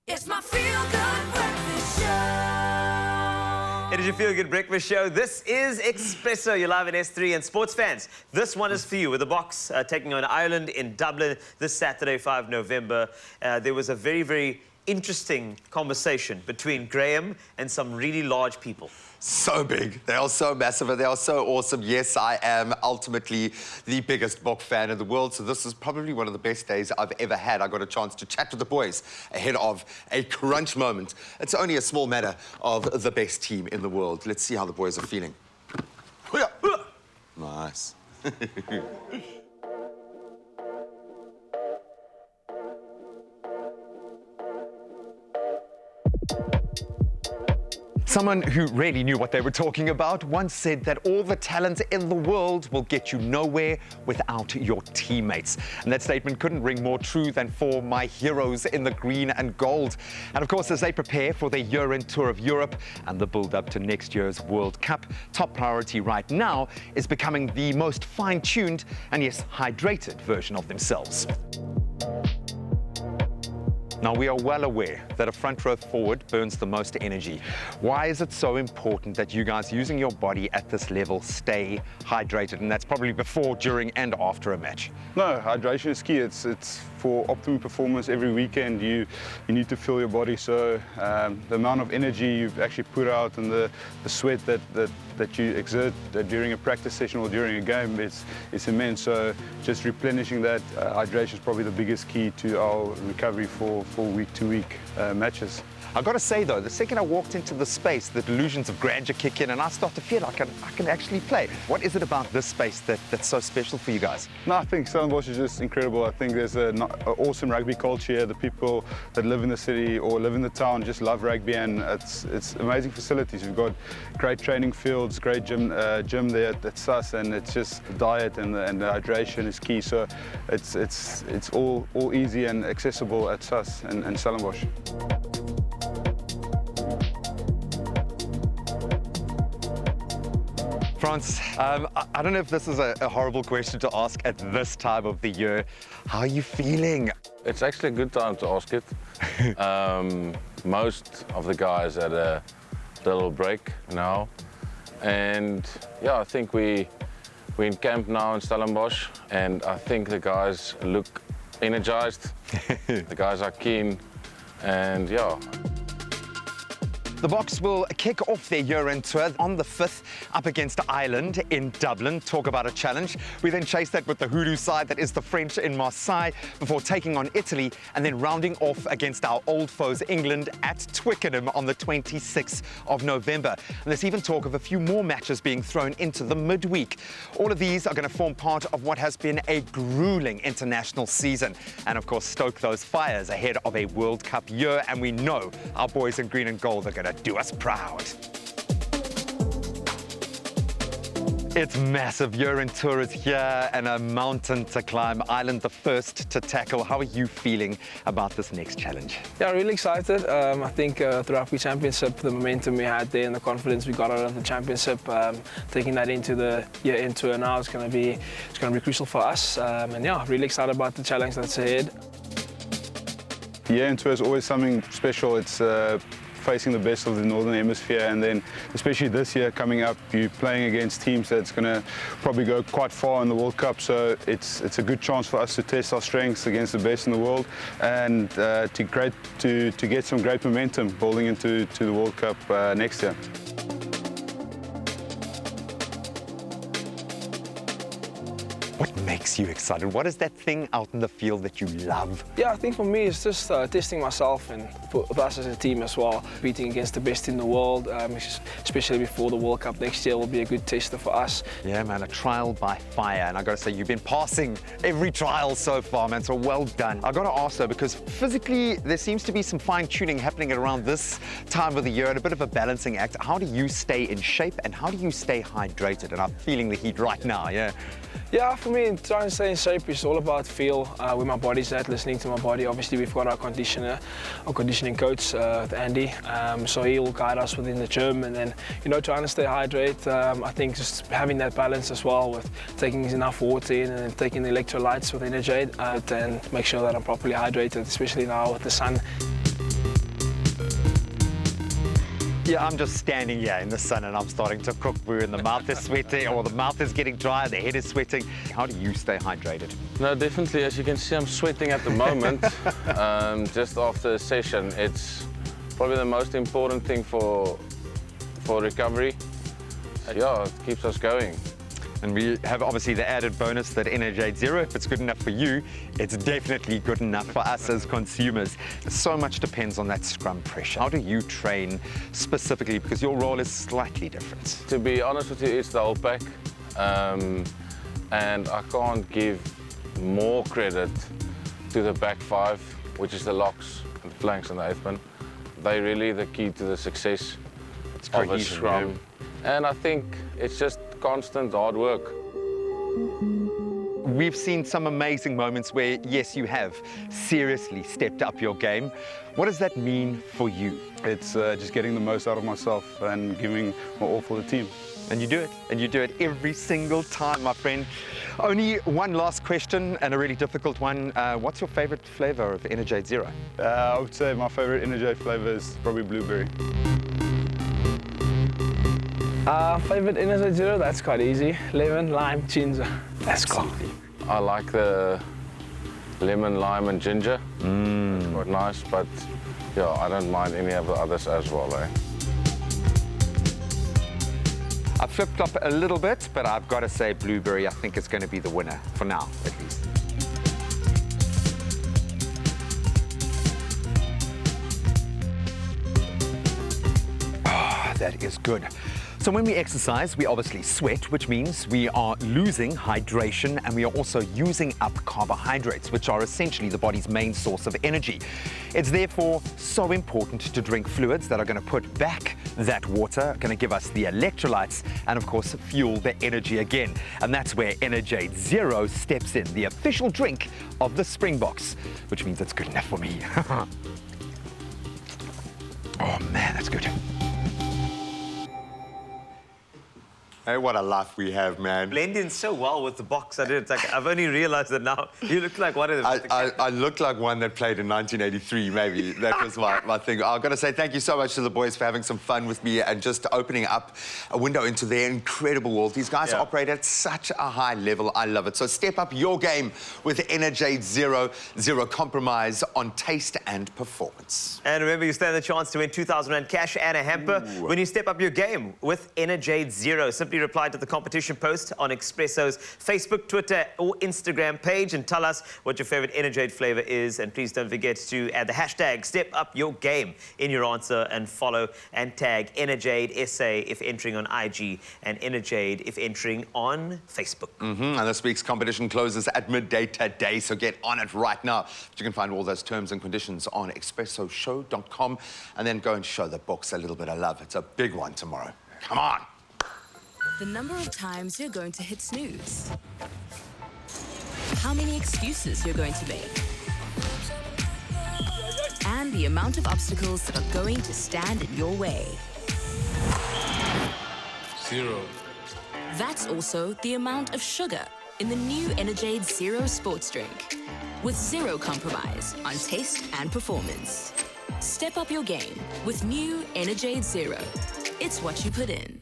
It's my feel-good breakfast show. It is your Feel Good Breakfast Show. This is Expresso. You're live in S3. And sports fans, this one is for you. With the Boks taking on Ireland in Dublin this Saturday, 5 November. There was a very, very interesting conversation between Graeme and some really large people. So big. They are so massive and they are so awesome. Yes, I am ultimately the biggest Boks fan in the world, so this is probably one of the best days I've ever had. I got a chance to chat with the boys ahead of a crunch moment. It's only a small matter of the best team in the world. Let's see how the boys are feeling. Nice. Someone who really knew what they were talking about once said that all the talent in the world will get you nowhere without your teammates. And that statement couldn't ring more true than for my heroes in the green and gold. And of course, as they prepare for their year-end tour of Europe and the build-up to next year's World Cup, top priority right now is becoming the most fine-tuned and, yes, hydrated version of themselves. Now, we are well aware that a front row forward burns the most energy. Why is it so important that you guys using your body at this level stay hydrated? And that's probably before, during, and after a match. No, hydration is key. It's for optimum performance. Every weekend you need to fill your body. So the amount of energy you've actually put out and the sweat that you exert during a practice session or during a game, it's immense. So just replenishing that hydration is probably the biggest key to our recovery for week-to-week matches. I've got to say, though, the second I walked into the space, the delusions of grandeur kick in and I start to feel like I can actually play. What is it about this space that's so special for you guys? No, I think Stellenbosch is just incredible. I think there's an awesome rugby culture here. The people that live in the city or live in the town just love rugby, and it's amazing facilities. We've got great training fields, great gym there at SUS, and it's just the diet and the hydration is key. So it's all easy and accessible at SUS and Stellenbosch. France, I don't know if this is a horrible question to ask at this time of the year. How are you feeling? It's actually a good time to ask it. Most of the guys had a little break now. And yeah, I think we're in camp now in Stellenbosch, and I think the guys look energized. The guys are keen, and yeah. The Boks will kick off their year-end tour on the 5th up against Ireland in Dublin. Talk about a challenge. We then chase that with the hoodoo side, that is the French in Marseille, before taking on Italy and then rounding off against our old foes England at Twickenham on the 26th of November. And there's even talk of a few more matches being thrown into the midweek. All of these are going to form part of what has been a grueling international season. And of course, stoke those fires ahead of a World Cup year. And we know our boys in green and gold are going to do us proud. It's massive. Year-end tour is here and a mountain to climb. Ireland the first to tackle. How are you feeling about this next challenge? Yeah, really excited. I think the Rugby Championship, the momentum we had there and the confidence we got out of the championship, taking that into the year-end tour now is going to be crucial for us. And yeah, really excited about the challenge that's ahead. The year-end tour is always something special. It's facing the best of the Northern Hemisphere, and then especially this year coming up, you're playing against teams that's going to probably go quite far in the World Cup, so it's a good chance for us to test our strengths against the best in the world and to get some great momentum building into the World Cup next year. What makes you excited? What is that thing out in the field that you love? Yeah, I think for me it's just testing myself and for us as a team as well. Beating against the best in the world, especially before the World Cup next year, will be a good tester for us. Yeah, man, a trial by fire. And I got to say, you've been passing every trial so far, man, so well done. I got to ask though, because physically there seems to be some fine-tuning happening at around this time of the year and a bit of a balancing act. How do you stay in shape and how do you stay hydrated? And I'm feeling the heat right now, yeah. Yeah, for me, trying to stay in shape is all about feel, where my body's at, listening to my body. Obviously, we've got our conditioner, our conditioning coach, Andy, so he'll guide us within the gym, and then, you know, trying to stay hydrated. I think just having that balance as well with taking enough water in and then taking the electrolytes with ENERGADE and make sure that I'm properly hydrated, especially now with the sun. Yeah, I'm just standing here in the sun and I'm starting to cook boo and the mouth is sweating, or the mouth is getting dry, the head is sweating. How do you stay hydrated? No, definitely. As you can see, I'm sweating at the moment. Just after a session, it's probably the most important thing for recovery. Yeah, it keeps us going. And we have obviously the added bonus that ENERGADE ZERO, if it's good enough for you, it's definitely good enough for us as consumers. So much depends on that scrum pressure. How do you train specifically? Because your role is slightly different. To be honest with you, it's the whole pack. And I can't give more credit to the back five, which is the locks, the flanks and the eighth-man. They're really the key to the success of a scrum. And I think it's just constant hard work. We've seen some amazing moments where, yes, you have seriously stepped up your game. What does that mean for you? It's just getting the most out of myself and giving my all for the team. And you do it, and you do it every single time, my friend. Only one last question, and a really difficult one. What's your favorite flavor of ENERGADE ZERO? I would say my favorite ENERGADE flavor is probably blueberry. Favorite ENERGADE ZERO, that's quite easy. Lemon, lime, ginger. That's cool. I like the lemon, lime and ginger. It's quite nice, but yeah, I don't mind any of the others as well. I flip-flop a little bit, but I've got to say blueberry, I think, is going to be the winner, for now, at least. Ah, that is good. So when we exercise, we obviously sweat, which means we are losing hydration, and we are also using up carbohydrates, which are essentially the body's main source of energy. It's therefore so important to drink fluids that are going to put back that water, going to give us the electrolytes, and of course fuel the energy again. And that's where ENERGADE ZERO steps in, the official drink of the Springboks, which means it's good enough for me. Oh man, that's good. Hey, what a life we have, man. Blend in so well with the box. It's like, I've only realized that now. You look like one of them. I look like one that played in 1983, maybe. That was my thing. I've got to say thank you so much to the boys for having some fun with me and just opening up a window into their incredible world. These guys operate at such a high level. I love it. So step up your game with ENERGADE ZERO. Zero compromise on taste and performance. And remember, you stand the chance to win 2,000 Rand cash and a hamper when you step up your game with ENERGADE ZERO. Simply reply to the competition post on Expresso's Facebook, Twitter or Instagram page and tell us what your favorite ENERGADE flavor is. And please don't forget to add the hashtag #StepUpYourGame in your answer and follow and tag ENERGADE SA if entering on IG and ENERGADE if entering on Facebook. And this week's competition closes at midday today, so get on it right now. But you can find all those terms and conditions on expressoshow.com and then go and show the Boks a little bit of love. It's a big one tomorrow. Come on. The number of times you're going to hit snooze. How many excuses you're going to make. And the amount of obstacles that are going to stand in your way. 0. That's also the amount of sugar in the new ENERGADE ZERO sports drink. With zero compromise on taste and performance. Step up your game with new ENERGADE ZERO. It's what you put in.